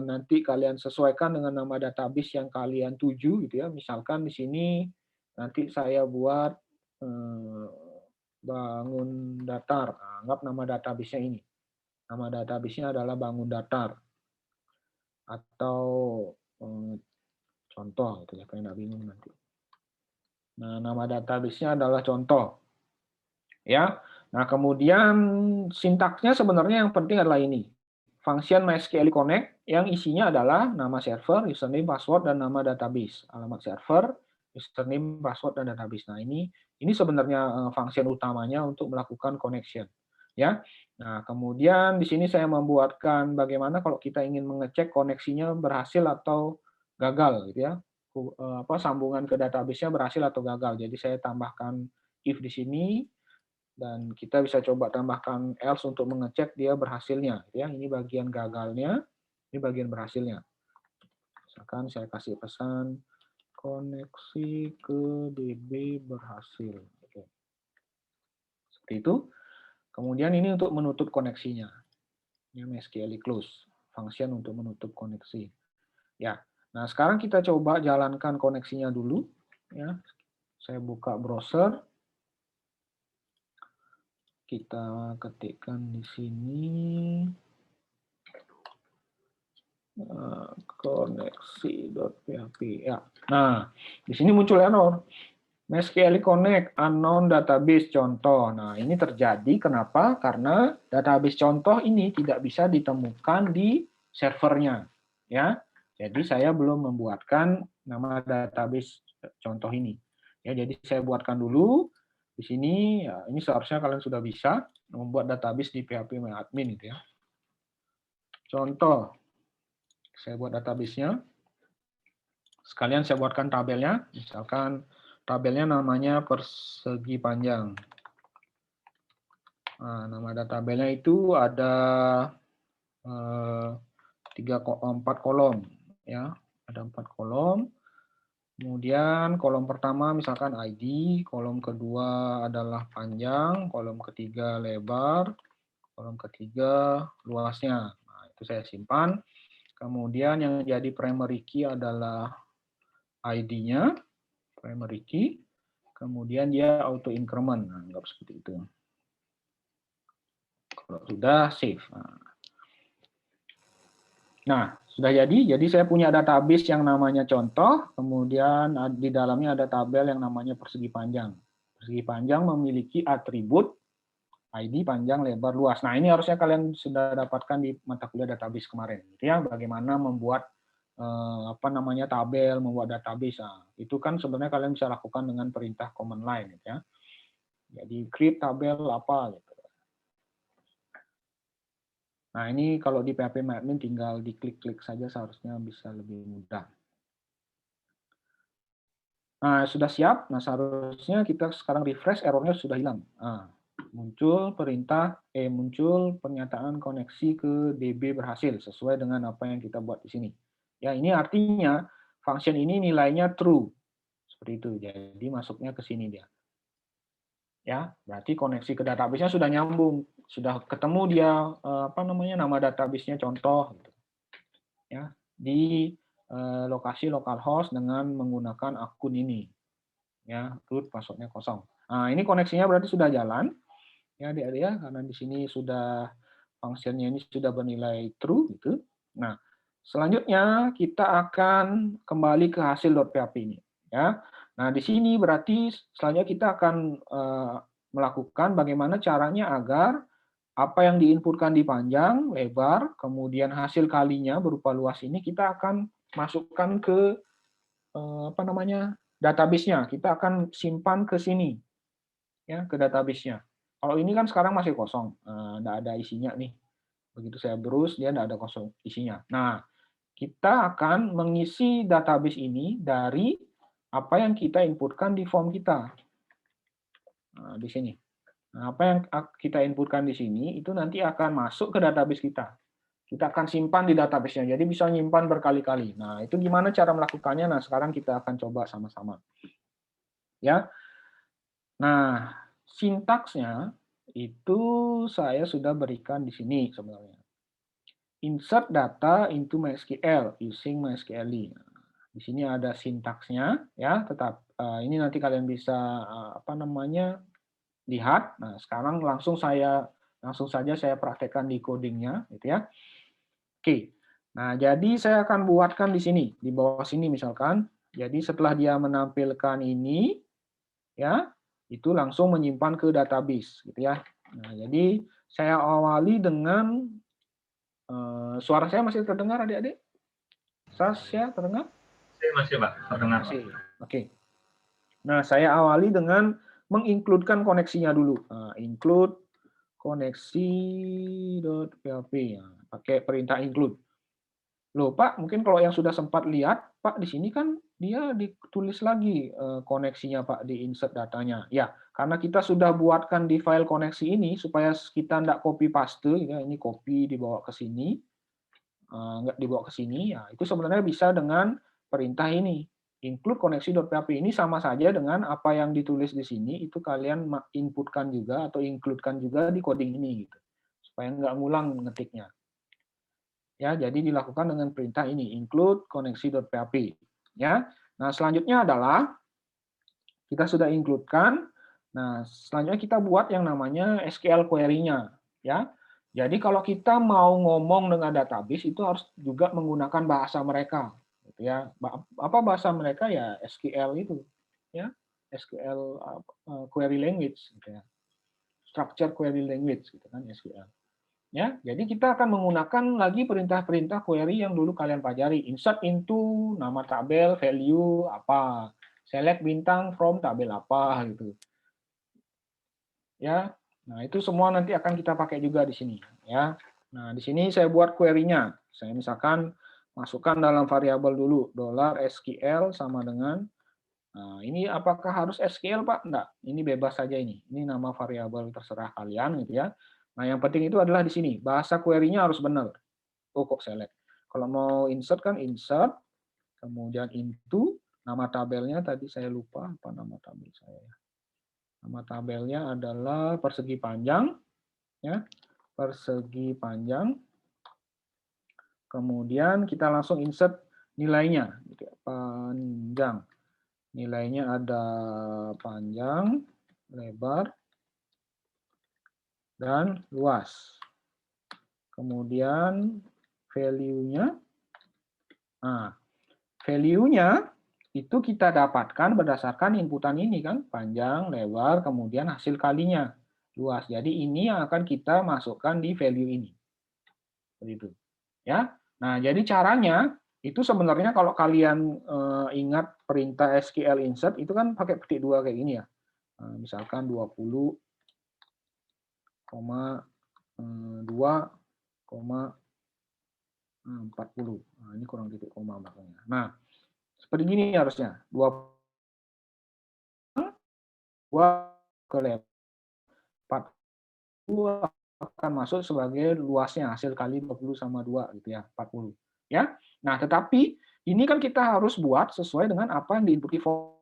nanti kalian sesuaikan dengan nama database yang kalian tuju gitu ya. Misalkan di sini nanti saya buat bangun datar. Anggap nama database-nya ini. Nama database-nya adalah bangun datar. Atau contoh, gitu ya, kayak nggak bingung nanti. Nah, nama database-nya adalah contoh. Ya. Nah, kemudian sintaksnya sebenarnya yang penting adalah ini. Function MySQL Connect yang isinya adalah nama server, username, password, dan nama database. Alamat server, username, password, dan database. Nah, ini sebenarnya function utamanya untuk melakukan connection. Ya. Nah, kemudian di sini saya membuatkan bagaimana kalau kita ingin mengecek koneksinya berhasil atau gagal gitu ya. sambungan ke database-nya berhasil atau gagal. Jadi saya tambahkan if di sini, dan kita bisa coba tambahkan else untuk mengecek dia berhasilnya. Ya, ini bagian gagalnya, ini bagian berhasilnya. Misalkan saya kasih pesan koneksi ke DB berhasil. Oke. Seperti itu. Kemudian ini untuk menutup koneksinya. Ini MySQL close, function untuk menutup koneksi. Ya. Nah, sekarang kita coba jalankan koneksinya dulu. Ya. Saya buka browser. Kita ketikkan di sini koneksi.php. Ya. Nah, di sini muncul error. MySQL Connect unknown database contoh. Nah, ini terjadi kenapa? Karena database contoh ini tidak bisa ditemukan di servernya, ya. Jadi saya belum membuatkan nama database contoh ini. Ya, jadi saya buatkan dulu di sini. Ya, ini seharusnya kalian sudah bisa membuat database di phpMyAdmin itu ya. Contoh, saya buat database-nya. Sekalian saya buatkan tabelnya, misalkan tabelnya namanya persegi panjang. Nah, nama tabelnya itu ada 4 kolom, ya, ada 4 kolom. Kemudian kolom pertama misalkan ID, kolom kedua adalah panjang, kolom ketiga lebar, kolom ketiga luasnya. Nah, itu saya simpan. Kemudian yang jadi primary key adalah ID-nya. Primary key, kemudian dia auto increment, nah, anggap seperti itu. Kalau sudah save. Nah, sudah jadi saya punya database yang namanya contoh, kemudian di dalamnya ada tabel yang namanya persegi panjang. Persegi panjang memiliki atribut ID, panjang, lebar, luas. Nah, ini harusnya kalian sudah dapatkan di mata kuliah database kemarin, ya, bagaimana membuat tabel, membuat database. Nah, itu kan sebenarnya kalian bisa lakukan dengan perintah command line, ya. Jadi create tabel apa gitu. Nah, ini kalau di phpMyAdmin tinggal diklik-klik saja, seharusnya bisa lebih mudah. Nah, sudah siap. Nah, seharusnya kita sekarang refresh, errornya sudah hilang. Nah, muncul pernyataan koneksi ke DB berhasil sesuai dengan apa yang kita buat di sini. Ya, ini artinya function ini nilainya true. Seperti itu. Jadi masuknya ke sini dia. Ya, berarti koneksi ke database-nya sudah nyambung, sudah ketemu dia nama database-nya contoh gitu. Ya, di lokasi localhost dengan menggunakan akun ini. Ya, root password-nya kosong. Nah, ini koneksinya berarti sudah jalan. Ya, Adik-adik ya, karena di sini sudah fungsinya ini sudah bernilai true gitu. Nah, selanjutnya kita akan kembali ke hasil.php ini, ya. Nah, di sini berarti selanjutnya kita akan melakukan bagaimana caranya agar apa yang diinputkan di panjang, lebar, kemudian hasil kalinya berupa luas ini kita akan masukkan ke database-nya. Kita akan simpan ke sini, ya, ke database-nya. Kalau ini kan sekarang masih kosong, nggak ada isinya nih. Begitu saya browse, dia nggak ada kosong isinya. Nah, kita akan mengisi database ini dari apa yang kita inputkan di form kita. Nah, di sini. Nah, apa yang kita inputkan di sini, itu nanti akan masuk ke database kita. Kita akan simpan di database-nya, jadi bisa nyimpan berkali-kali. Nah, itu gimana cara melakukannya? Nah, sekarang kita akan coba sama-sama. Ya. Nah, sintaksnya itu saya sudah berikan di sini sebenarnya. Insert data into MySQL using MySQL. Di sini ada sintaksnya, ya. Tetap ini nanti kalian bisa lihat. Nah, sekarang langsung saja saya praktekkan di codingnya, gitu ya. Oke. Nah, jadi saya akan buatkan di sini, di bawah sini misalkan. Jadi setelah dia menampilkan ini, ya, itu langsung menyimpan ke database, gitu ya. Nah, jadi saya awali dengan suara saya masih terdengar, adik-adik? Sasya terdengar? Masih, Pak, terdengar. Oke. Nah, saya awali dengan mengincludekan koneksinya dulu. Nah, include koneksi.php, pakai perintah include. Loh, Pak, mungkin kalau yang sudah sempat lihat, Pak, di sini kan dia ditulis lagi koneksinya Pak di insert datanya. Ya, karena kita sudah buatkan di file koneksi ini supaya kita tidak copy paste, ya, ini copy dibawa ke sini, nggak dibawa ke sini, ya itu sebenarnya bisa dengan perintah ini. Include koneksi.php ini sama saja dengan apa yang ditulis di sini, itu kalian inputkan juga atau include-kan juga di coding ini, gitu, supaya nggak ngulang ngetiknya. Ya, jadi dilakukan dengan perintah ini, include koneksi.php. Ya, nah selanjutnya adalah kita sudah include-kan. Nah, selanjutnya kita buat yang namanya SQL query-nya, ya. Jadi kalau kita mau ngomong dengan database itu harus juga menggunakan bahasa mereka, gitu ya. Apa bahasa mereka ya SQL itu, ya. SQL query language, gitu ya. Structure query language, gitu kan SQL. Ya, jadi kita akan menggunakan lagi perintah-perintah query yang dulu kalian pelajari. Insert into nama tabel, value apa, select bintang from tabel apa gitu. Ya, nah itu semua nanti akan kita pakai juga di sini. Ya, nah di sini saya buat query-nya. Saya misalkan masukkan dalam variabel dulu $SQL sama dengan. Nah, ini apakah harus SQL Pak? Enggak, ini bebas saja ini. Ini nama variabel terserah kalian gitu ya. Nah, yang penting itu adalah di sini, bahasa query-nya harus benar. Oh, kok select. Kalau mau insert kan insert, kemudian into, nama tabelnya tadi saya lupa, apa nama tabel saya. Nama tabelnya adalah persegi panjang, ya, persegi panjang. Kemudian kita langsung insert nilainya, gitu, panjang. Nilainya ada panjang, lebar, dan luas. Kemudian value-nya, nah, value-nya itu kita dapatkan berdasarkan inputan ini kan, panjang, lebar, kemudian hasil kalinya, luas. Jadi ini yang akan kita masukkan di value ini. Seperti itu. Ya. Nah, jadi caranya itu sebenarnya kalau kalian ingat perintah SQL insert itu kan pakai petik dua kayak gini ya. Nah, misalkan 20,2,40. Nah, ini kurang titik koma makanya. Nah, seperti gini harusnya. 2 ke lebar 40 akan masuk sebagai luasnya hasil kali 20 sama 2 gitu ya, 40. Ya. Nah, tetapi ini kan kita harus buat sesuai dengan apa yang diinput di form.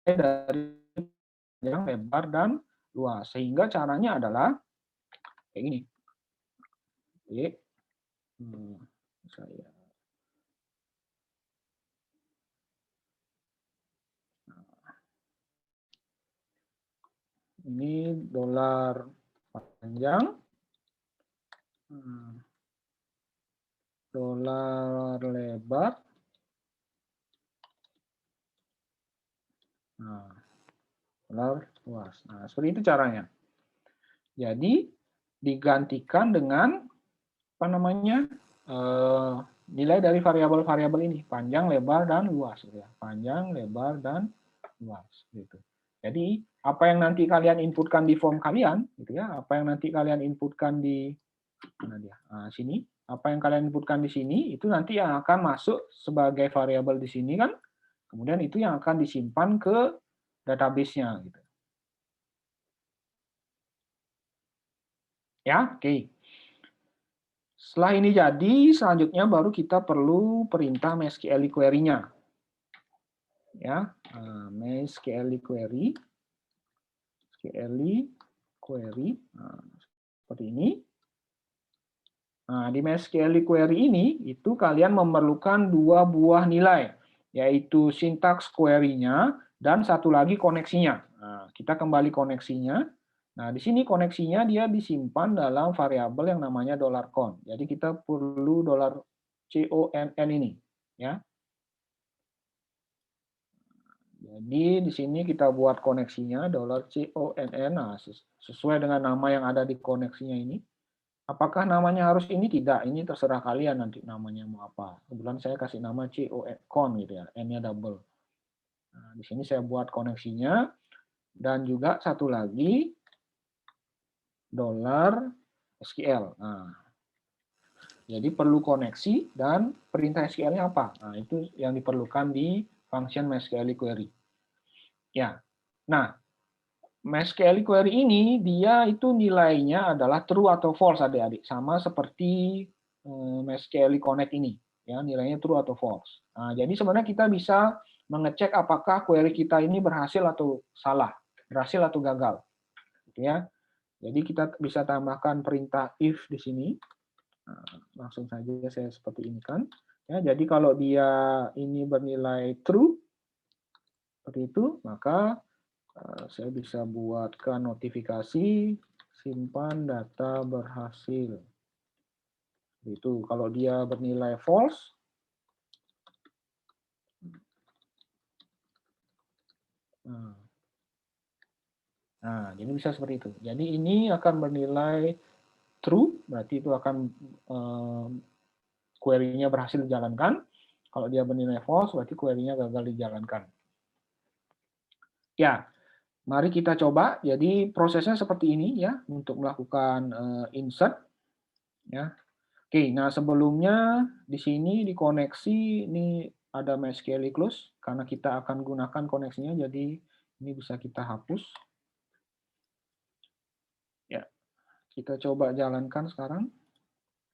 Dari yang lebar dan luas. Sehingga caranya adalah kayak gini. Oke. Saya ini dolar panjang, dolar lebar, nah, dolar luas. Nah, seperti itu caranya. Jadi digantikan dengan apa namanya nilai dari variabel-variabel ini, panjang, lebar, dan luas. Gitu ya. Panjang, lebar, dan luas. Gitu. Jadi apa yang nanti kalian inputkan di form kalian, gitu ya, apa yang nanti kalian inputkan di mana dia? Nah, sini, apa yang kalian inputkan di sini itu nanti yang akan masuk sebagai variabel di sini kan, kemudian itu yang akan disimpan ke database-nya. Gitu. Ya, oke. Setelah ini jadi, selanjutnya baru kita perlu perintah MySQL query-nya. Ya, MySQL query, nah, seperti ini. Nah, di MySQL query ini itu kalian memerlukan 2 buah nilai, yaitu sintaks query-nya dan satu lagi koneksinya. Nah, kita kembali koneksinya. Nah, di sini koneksinya dia disimpan dalam variabel yang namanya $con. Jadi kita perlu $conn ini, ya. Jadi di sini kita buat koneksinya $conn. Nah, sesuai dengan nama yang ada di koneksinya ini. Apakah namanya harus ini? Tidak, ini terserah kalian nanti namanya mau apa. Kebetulan saya kasih nama con gitu ya, n-nya double. Nah, di sini saya buat koneksinya dan juga satu lagi $SQL. Nah, Jadi perlu koneksi dan perintah SQL-nya apa. Nah, itu yang diperlukan di function MySQL query. Ya. Nah, MySQL query ini dia itu nilainya adalah true atau false adik-adik, sama seperti MySQL Connect ini. Ya, nilainya true atau false. Nah, jadi sebenarnya kita bisa mengecek apakah query kita ini berhasil atau salah, berhasil atau gagal. Gitu ya. Jadi kita bisa tambahkan perintah if di sini. Nah, langsung saja saya seperti ini kan. Ya, jadi kalau dia ini bernilai true seperti itu, maka saya bisa buatkan notifikasi simpan data berhasil. Itu kalau dia bernilai false, nah jadi bisa seperti itu. Jadi ini akan bernilai true, berarti itu akan query-nya berhasil dijalankan. Kalau dia bernilai false, berarti query-nya gagal dijalankan. Ya, mari kita coba. Jadi prosesnya seperti ini ya untuk melakukan insert. Ya, oke. Nah sebelumnya di sini di koneksi ini ada MySQL close karena kita akan gunakan koneksinya. Jadi ini bisa kita hapus. Ya, kita coba jalankan sekarang.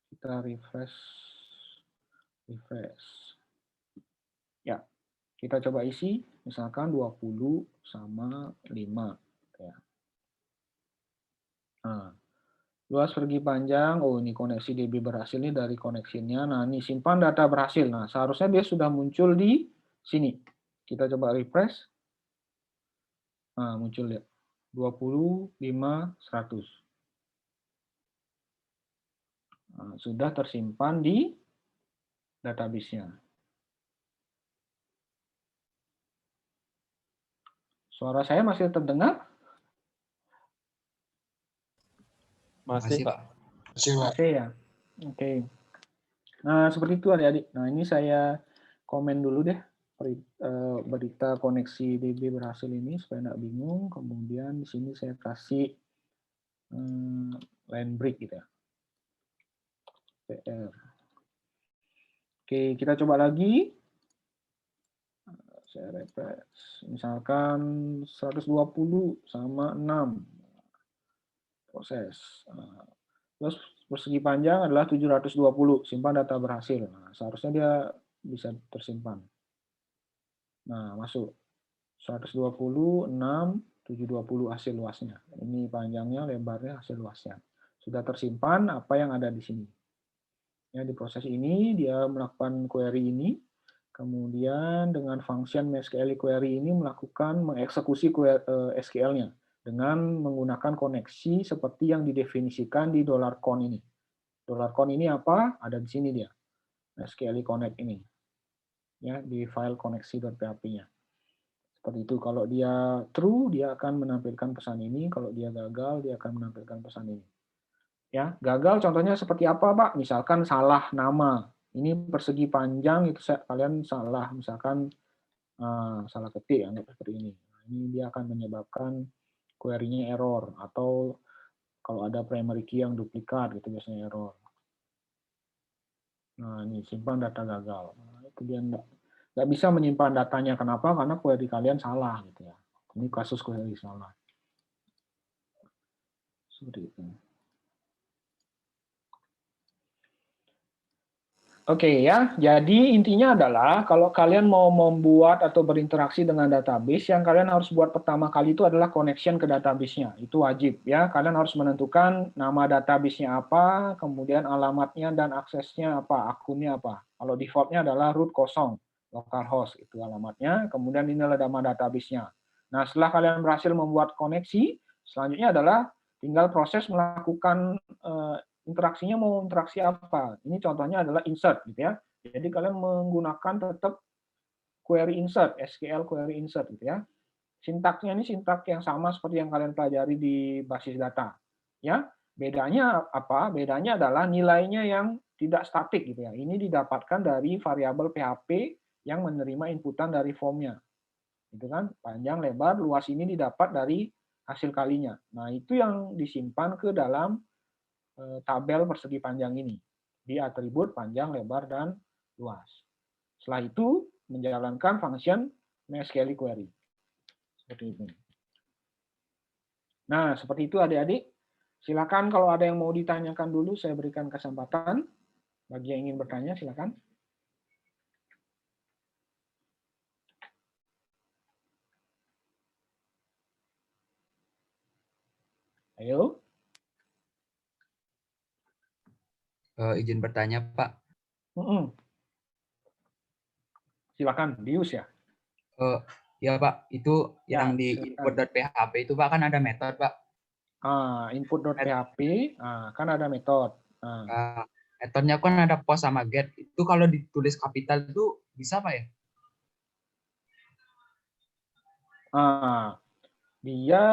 Kita refresh. Ya, kita coba isi, misalkan 20 sama 5. Ya. Nah, luas persegi panjang, oh ini koneksi DB berhasil nih dari koneksinya. Nah, ini simpan data berhasil. Nah, seharusnya dia sudah muncul di sini. Kita coba refresh. Nah, muncul ya. 20, 5, 100. Nah, sudah tersimpan di database-nya. Suara saya masih terdengar? Masih, Pak. Masih ya. Oke. Nah, seperti itu adik-adik. Nah, ini saya komen dulu deh berita koneksi DB berhasil ini supaya nggak bingung. Kemudian di sini saya kasih line break gitu ya. PR. Oke, kita coba lagi. Saya refresh. Misalkan 120 sama 6. Proses. Terus persegi panjang adalah 720. Simpan data berhasil. Nah, seharusnya dia bisa tersimpan. Nah, masuk. 120, 6, 720 hasil luasnya. Ini panjangnya, lebarnya, hasil luasnya. Sudah tersimpan apa yang ada di sini. Ya, di proses ini dia melakukan query ini. Kemudian dengan function MySQL query ini mengeksekusi SQL-nya dengan menggunakan koneksi seperti yang didefinisikan di $con ini. $con ini apa? Ada di sini dia. MySQL Connect ini. Ya, di file koneksi.php-nya. Seperti itu. Kalau dia true, dia akan menampilkan pesan ini. Kalau dia gagal, dia akan menampilkan pesan ini. Ya, gagal contohnya seperti apa, Pak? Misalkan salah nama. Ini persegi panjang itu kalian salah, misalkan salah ketik, anggap seperti ini. Ini dia akan menyebabkan query-nya error atau kalau ada primary key yang duplikat gitu biasanya error. Nah, ini simpan data gagal. Nah, itu dia nggak bisa menyimpan datanya. Kenapa? Karena query kalian salah gitu ya. Ini kasus query salah. Seperti itu. Oke ya, jadi intinya adalah kalau kalian mau membuat atau berinteraksi dengan database, yang kalian harus buat pertama kali itu adalah connection ke database-nya. Itu wajib ya, kalian harus menentukan nama database-nya apa, kemudian alamatnya dan aksesnya apa, akunnya apa. Kalau default-nya adalah root kosong, localhost itu alamatnya, kemudian ini adalah nama database-nya. Nah, setelah kalian berhasil membuat koneksi, selanjutnya adalah tinggal proses melakukan interaksinya mau interaksi apa. Ini contohnya adalah insert gitu ya. Jadi kalian menggunakan tetap query insert, SQL query insert gitu ya. Sintaksnya ini sintak yang sama seperti yang kalian pelajari di basis data. Ya, bedanya apa? Bedanya adalah nilainya yang tidak statik gitu ya. Ini didapatkan dari variabel PHP yang menerima inputan dari formnya. Gitu kan? Panjang, lebar, luas ini didapat dari hasil kalinya. Nah, itu yang disimpan ke dalam tabel persegi panjang ini. di atribut panjang, lebar, dan luas. Setelah itu, menjalankan function MySQL query. Seperti itu. Nah, seperti itu adik-adik. Silakan kalau ada yang mau ditanyakan dulu, saya berikan kesempatan. Bagi yang ingin bertanya, silakan. Ayo. Izin bertanya, Pak. Silakan, Dius ya. Ya, Pak. Itu Ya, yang di input.php itu, Pak, kan ada metode, Pak. Input.php, kan ada metode. Metodenya kan ada post sama get. Itu kalau ditulis kapital itu bisa, Pak ya? Dia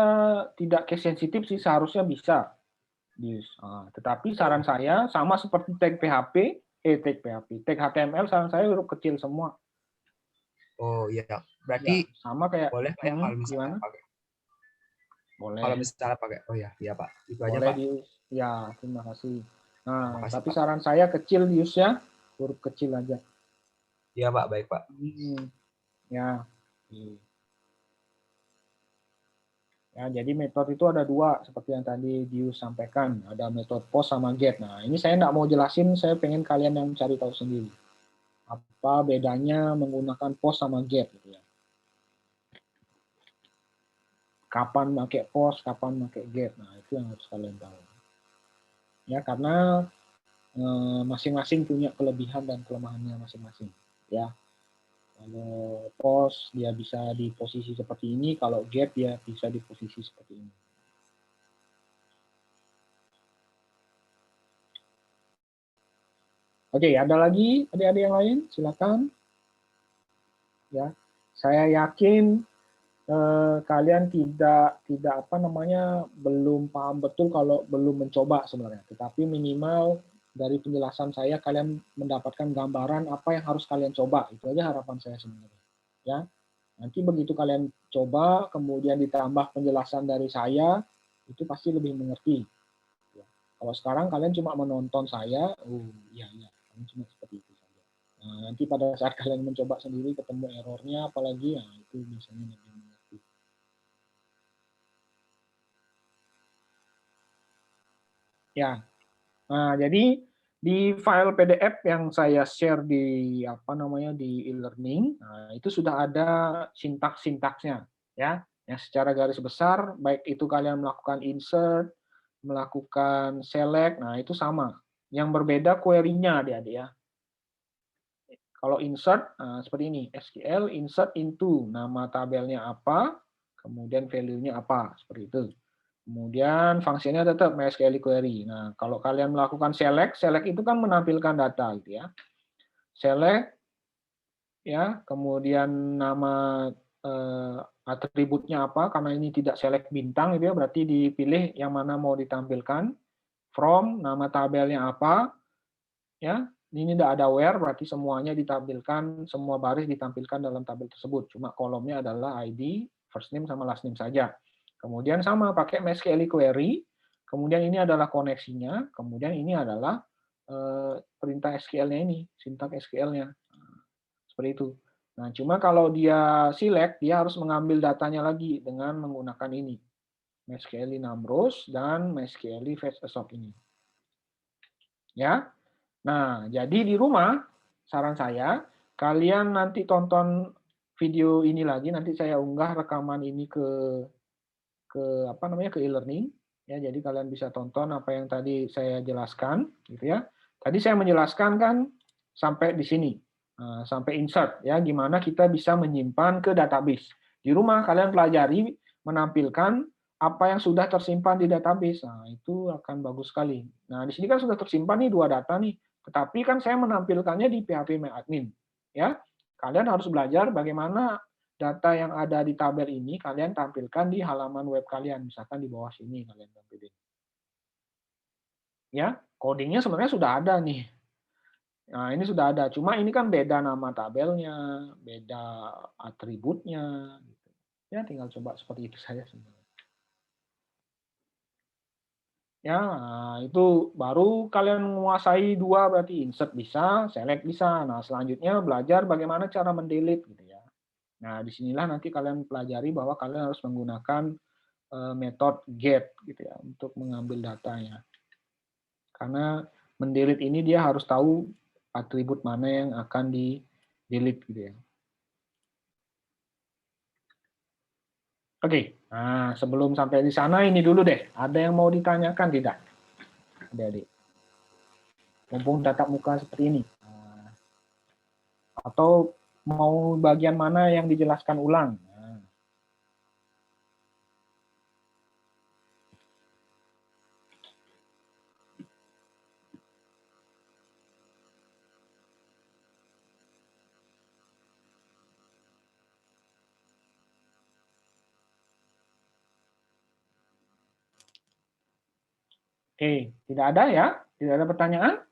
tidak case sensitif sih, seharusnya bisa. Tetapi saran saya sama seperti tag HTML, saran saya huruf kecil semua. Oh iya, berarti ya, sama kayak boleh Pak ya kalau misalnya pakai. Boleh. Kalau misalnya pakai, oh ya, iya Pak. Itu boleh, aja Pak. Ya, terima kasih. Nah, tapi Pak, saran saya kecil Diusnya, huruf kecil aja. Iya Pak, baik Pak. Ya. Ya, jadi metode itu ada dua, seperti yang tadi Dius sampaikan. Ada metode post sama get. Nah, ini saya nggak mau jelasin, saya pengen kalian yang cari tahu sendiri. Apa bedanya menggunakan post sama get, gitu ya. Kapan pakai post, kapan pakai get. Nah, itu yang harus kalian tahu. Ya, karena masing-masing punya kelebihan dan kelemahannya masing-masing. Ya. Kalau post dia bisa di posisi seperti ini, kalau get dia bisa di posisi seperti ini. Oke, ada lagi adik-adik yang lain? Silakan. Ya, saya yakin kalian tidak belum paham betul kalau belum mencoba sebenarnya. Tetapi minimal dari penjelasan saya kalian mendapatkan gambaran apa yang harus kalian coba. Itu aja harapan saya sebenarnya. Ya. Nanti begitu kalian coba, kemudian ditambah penjelasan dari saya, itu pasti lebih mengerti. Ya. Kalau sekarang kalian cuma menonton saya, iya, cuma seperti itu saja. Nah, nanti pada saat kalian mencoba sendiri, ketemu errornya, apalagi, itu biasanya lebih mengerti. Ya, nah jadi di file PDF yang saya share di di e-learning, nah, itu sudah ada sintaks-sintaksnya, ya. Yang secara garis besar, baik itu kalian melakukan insert, melakukan select, nah itu sama. Yang berbeda query-nya, adik-adik ya. Kalau insert, seperti ini, SQL insert into, nama tabelnya apa, kemudian value-nya apa, seperti itu. Kemudian fungsinya tetap MySQL query. Nah, kalau kalian melakukan select itu kan menampilkan data gitu ya. Select ya, kemudian nama atributnya apa, karena ini tidak select bintang gitu ya, berarti dipilih yang mana mau ditampilkan. From, nama tabelnya apa, ya. Ini tidak ada where, berarti semuanya ditampilkan, semua baris ditampilkan dalam tabel tersebut. Cuma kolomnya adalah ID, first name sama last name saja. Kemudian sama pakai MySQL query, kemudian ini adalah koneksinya, kemudian ini adalah perintah SQL-nya ini, sintak SQL-nya. Seperti itu. Nah, cuma kalau dia select, dia harus mengambil datanya lagi dengan menggunakan ini. MySQL numbers dan MySQL fetch assoc ini. Ya. Nah, jadi di rumah, saran saya, kalian nanti tonton video ini lagi, nanti saya unggah rekaman ini ke e-learning ya, jadi kalian bisa tonton apa yang tadi saya jelaskan gitu ya. Tadi saya menjelaskan kan sampai di sini, sampai insert ya, gimana kita bisa menyimpan ke database. Di rumah kalian pelajari menampilkan apa yang sudah tersimpan di database. Nah, itu akan bagus sekali. Nah, di sini kan sudah tersimpan nih 2 data nih, tetapi kan saya menampilkannya di PHP-MyAdmin ya. Kalian harus belajar bagaimana data yang ada di tabel ini kalian tampilkan di halaman web kalian, misalkan di bawah sini kalian tampilin. Ya, codingnya sebenarnya sudah ada nih. Nah, ini sudah ada, cuma ini kan beda nama tabelnya, beda atributnya. Ya, tinggal coba seperti itu saja sebenarnya. Ya, nah, itu baru kalian menguasai dua, berarti insert bisa, select bisa. Nah, selanjutnya belajar bagaimana cara mendelete gitu ya. Nah, disinilah nanti kalian pelajari bahwa kalian harus menggunakan metode get gitu ya untuk mengambil datanya. Karena mendelete ini dia harus tahu atribut mana yang akan di delete gitu ya. Oke, nah sebelum sampai di sana ini dulu deh. Ada yang mau ditanyakan tidak? Adik-adik. Mumpung tatap muka seperti ini. Atau mau bagian mana yang dijelaskan ulang? Oke, tidak ada ya? Tidak ada pertanyaan?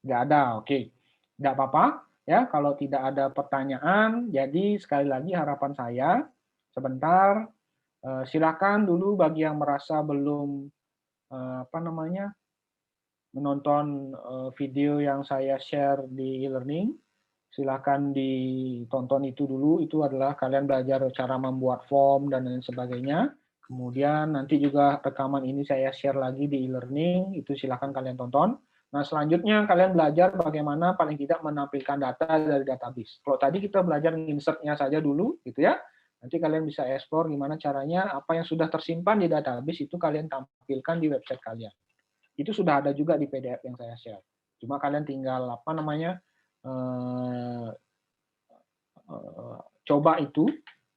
Tidak ada, oke. Tidak apa-apa ya kalau tidak ada pertanyaan. Jadi sekali lagi harapan saya sebentar silakan dulu bagi yang merasa belum menonton video yang saya share di e-learning, silakan ditonton itu dulu. Itu adalah kalian belajar cara membuat form dan lain sebagainya. Kemudian nanti juga rekaman ini saya share lagi di e-learning, itu silakan kalian tonton. Nah, selanjutnya kalian belajar bagaimana paling tidak menampilkan data dari database. Kalau tadi kita belajar insert-nya saja dulu, gitu ya. Nanti kalian bisa explore gimana caranya, apa yang sudah tersimpan di database itu kalian tampilkan di website kalian. Itu sudah ada juga di PDF yang saya share. Cuma kalian tinggal coba itu,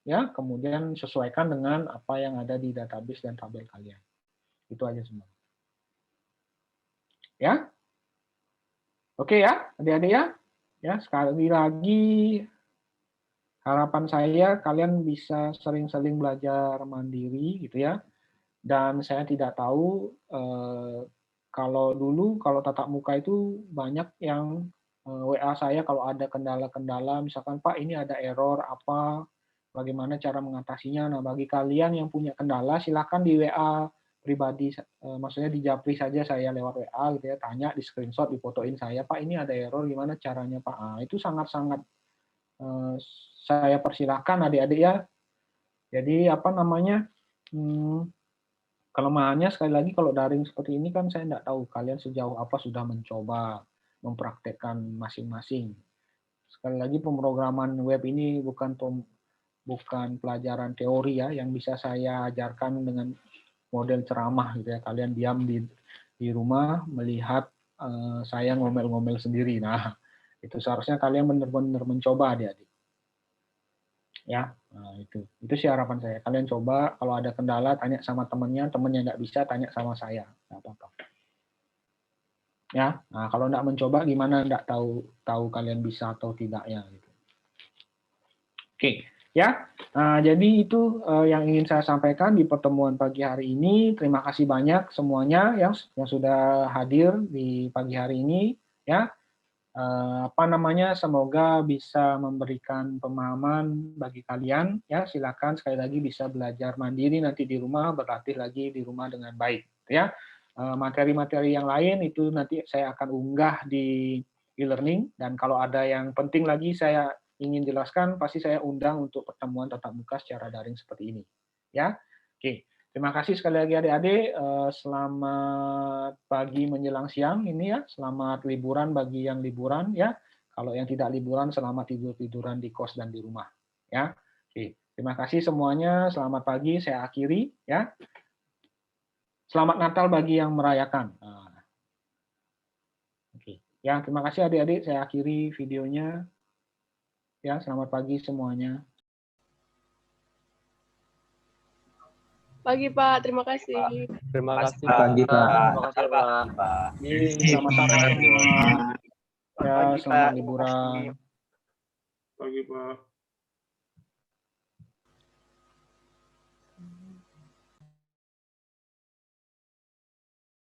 ya, kemudian sesuaikan dengan apa yang ada di database dan tabel kalian. Itu aja semua. Ya, oke ya, adik-adik ya. Ya, sekali lagi harapan saya kalian bisa sering-sering belajar mandiri gitu ya. Dan saya tidak tahu kalau dulu kalau tatap muka itu banyak yang WA saya kalau ada kendala-kendala, misalkan Pak ini ada error apa, bagaimana cara mengatasinya. Nah, bagi kalian yang punya kendala, silakan di WA pribadi, maksudnya di Japri saja saya lewat WA gitu ya, tanya, di screenshot, difotoin saya, Pak ini ada error, gimana caranya Pak. Nah, itu sangat-sangat saya persilahkan adik-adik ya. Jadi kelemahannya sekali lagi kalau daring seperti ini kan saya tidak tahu kalian sejauh apa sudah mencoba mempraktekkan masing-masing. Sekali lagi pemrograman web ini bukan pelajaran teori ya yang bisa saya ajarkan dengan model ceramah gitu ya. Kalian diam di rumah melihat saya ngomel-ngomel sendiri. Nah, itu seharusnya kalian benar-benar mencoba adik-adik. Ya, nah itu sih harapan saya. Kalian coba, kalau ada kendala tanya sama temannya nggak bisa tanya sama saya, nggak apa-apa. Ya, nah kalau nggak mencoba gimana nggak tahu kalian bisa atau tidaknya gitu. Oke, ya. Nah, jadi itu yang ingin saya sampaikan di pertemuan pagi hari ini. Terima kasih banyak semuanya yang sudah hadir di pagi hari ini. Ya. Semoga bisa memberikan pemahaman bagi kalian ya. Silakan sekali lagi bisa belajar mandiri nanti di rumah, berlatih lagi di rumah dengan baik ya. Materi-materi yang lain itu nanti saya akan unggah di e-learning, dan kalau ada yang penting lagi saya ingin jelaskan pasti saya undang untuk pertemuan tatap muka secara daring seperti ini ya. Oke. Terima kasih sekali lagi adik-adik. Selamat pagi menjelang siang ini ya. Selamat liburan bagi yang liburan ya. Kalau yang tidak liburan, selamat tidur-tiduran di kos dan di rumah ya. Oke. Terima kasih semuanya. Selamat pagi. Saya akhiri ya. Selamat Natal bagi yang merayakan. Oke. Ya, terima kasih adik-adik. Saya akhiri videonya. Ya, selamat pagi semuanya. Pagi Pak, terima kasih. Terima kasih Pagi, Pak. Terima kasih Pak. Sama-sama semua. Ya, selamat liburan. Pagi Pak.